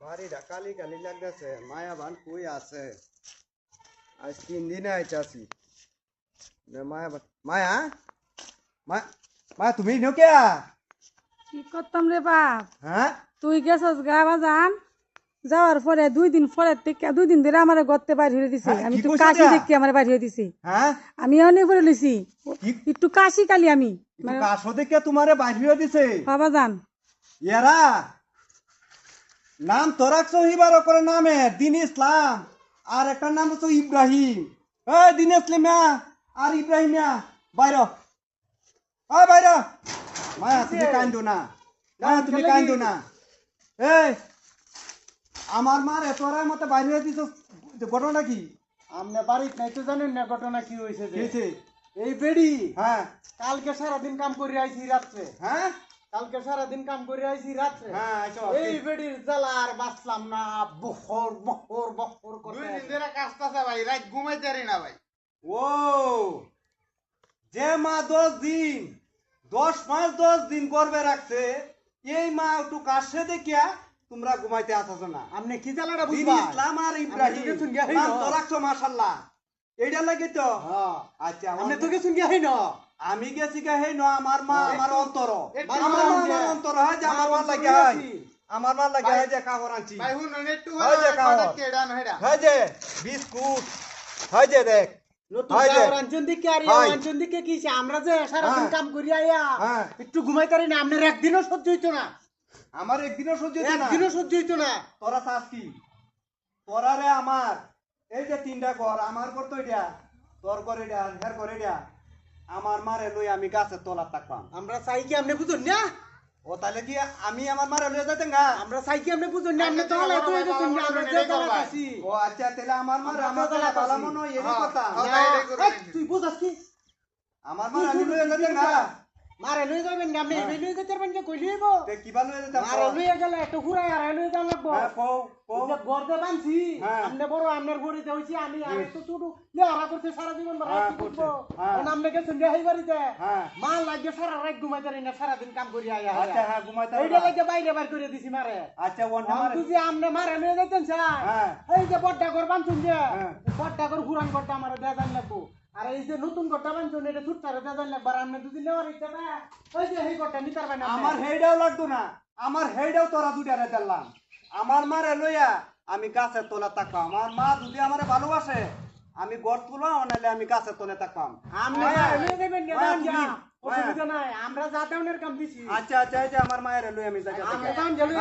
বাড়িটা কালি কালি লাগতেছে। মায়া বান কই আছে? আজ 3 দিনে আইতাছি। মায়া মায়া মায়া মায়া তুমি ইনো কে? কি করতাম রে বাপ, হ্যাঁ তুই গেছস গা বাজান, যাওয়ার পরে 2 দিন পরে থেকে 2 দিন ধরে আমার গর্তে বাইর হয়ে দিছে। হ্যাঁ, আমি কি একটু কইছো কাশি দিয়া? দেখি আমার বাইর হয়ে দিছে। হ্যাঁ আমি অনেক করে লইছি কি একটু কাশি কালি আমি একটু কাশো দেখে তোমারে বাইরে দিছে। বাবা যান ইয়ারা নাম তো রাখছো হিবার করে নামে দিন ইসলাম, আর একটা নাম হচ্ছে ইব্রাহিম। এই দিন ইসলামিয়া আর ইব্রাহিমিয়া বাইর বাইর। মায়া তুমি কান্দো না, মায়া তুমি কান্দো না। এই আমার মার এতরার মতো বাইরে দিছ, ঘটনা কি? আমনে বাড়িতে নাই তো জানেন না ঘটনা কি হয়েছে যে হয়েছে? এই বেড়ি হ্যাঁ কালকে সারাদিন কাম করে আইছি রাত্রে। হ্যাঁ কালকে সারাদিন কাম করে আইছি রাত্রে। হ্যাঁ আচ্ছা, এই বেড়ির জ্বালা আর বাঁচলাম না, বহর বহর বহর করে। 2 দিন ধরে কাজটাছে ভাই, রাত ঘুমাইতে পারি না ভাই। ও যে মা 10 দিন 10 মাস 10 দিন করবে রাখছে, এই মা একটু কাছে দেখিয়া তোমরা ঘুমাইতে আসছো না। আমনে কি জ্বালাটা দিন বুঝবা? ইসলাম আর আমি ইব্রাহিম তোকে শুনিয়া হই নাম না। তো রাখছো মাশাআল্লাহ, এইটা লাগে তো। হ্যাঁ আচ্ছা আমনে তোকে শুনিয়া হই না। আমি গেছি কে হে ন আমার মা আমার অন্তর, একটু আমার মা আমার আমার অন্তর হয় যে আমার মা লাগে হয়, আমার মা লাগে হয় যে কাপড় আনছি, ভাই হুন একটু হয় যে কাপড় কেডা নহেডা। হয় যে বিস্কুট হয় যে দেখ নতুন হয় যে গাওয়ার আঞ্চন দিকে আর হয়। আঞ্চন দিকে কি আমরা যে সারাদিন হ্যাঁ। কাম করি আইয়া হ্যাঁ। একটু ঘুমাইতে পারি না। আপনার একদিনও সহ্য হইতো না, আমার একদিনও সহ্য হইতো না। একদিনও সহ্য হইতো না। তোরা চাস কি? তোরা রে আমার এই যে 3টা ঘর, আমার ঘর তো এটা, তোর ঘর এটা, হের ঘর এটা, আমার মারে লই আমি গাছের তলা থাকবাম। আমরা চাই কি আপনি বুঝুন না? ও তাহলে কি আমি আমার মারে লই যাইতেন গা? আমরা চাই কি আপনি বুঝুন না? আপনি আপনি তো তো হলে তো বাবা এই যে তুমি বাবা আমরা বলেন, যে এটাই করবা। চালাতাছি। ও আচ্ছা তাহলে আমার মারে আমরা আমার তো তলা ভালো চালাতাছি। মনে হয় এই হ্যাঁ, কথা। হ্যাঁ। না, এটাই করে এই, নিন। তুই বুঝাস কি? আমার মারে আমি লই যাইতেন গা। মারে লই যাবেন না, আপনি হ্যাঁ। এই লই যেতে পারবেন যে কই লইব? তে কিবা লই যাইতাম? মারে লইয়া গেলে একটু ঘুরাই আর লই যাওয়া লাগবো। হ্যাঁ কও কও। ওই যে গর্দে বানছি, হ্যাঁ। আমনে বড় আমনের গড়িতে হইছি, আমি আর একটু ছোট লেহারা করতে সারা জীবন ভর হ্যাঁ, রাত করবো। করছে। হ্যাঁ। এখন আমনে গেছেন যে এই বাড়িতে হ্যাঁ মা লাগে সারা রাত ঘুমাইতে পারি না, সারাদিন কাম করি আইয়া আচ্ছা হ্যাঁ ঘুমাইতে এইটা লাগে বাইরে বার করে দিছি মারে। আচ্ছা ওয়ানটা আমি মারে যদি আমনে মারে লইয়া যাইতেন স্যার, হ্যাঁ। এই যে বড়টা ঘর বানছুন যে, হ্যাঁ। বড়টা ঘর পুরান ঘরটা আমার দেয়া জান লাগবো। আর এই যে নতুন ঘরটা বানছুন এটা ছুটটারে দেয়া জান লাগবো। আর আমনে যদি নেওয়ার ইচ্ছা না, ওই যে এই ঘরটা নিতে পারবেন আপনি। আমার হেইডাও লাগতো না, আমার হেইডাও তোরা দুটারে দিলাম। আমার মারে লইয়া আমি গাছের তলা থাকবাম। আমার মা যদি আমারে ভালোবাসে আমি গড় তুলবাম, নাহলে আমি গাছের তলে থাকবাম। আমনে মায়া, মারে লইয়া যাবেন না, মায়া যান যা। তুমি, অসুবিধা নাই, আমরা যা টাউনের কাম দিছি। আচ্ছা আচ্ছা এই যে আমার মায়ের লই আমি জায়গা আমরা থেকে যান গেলে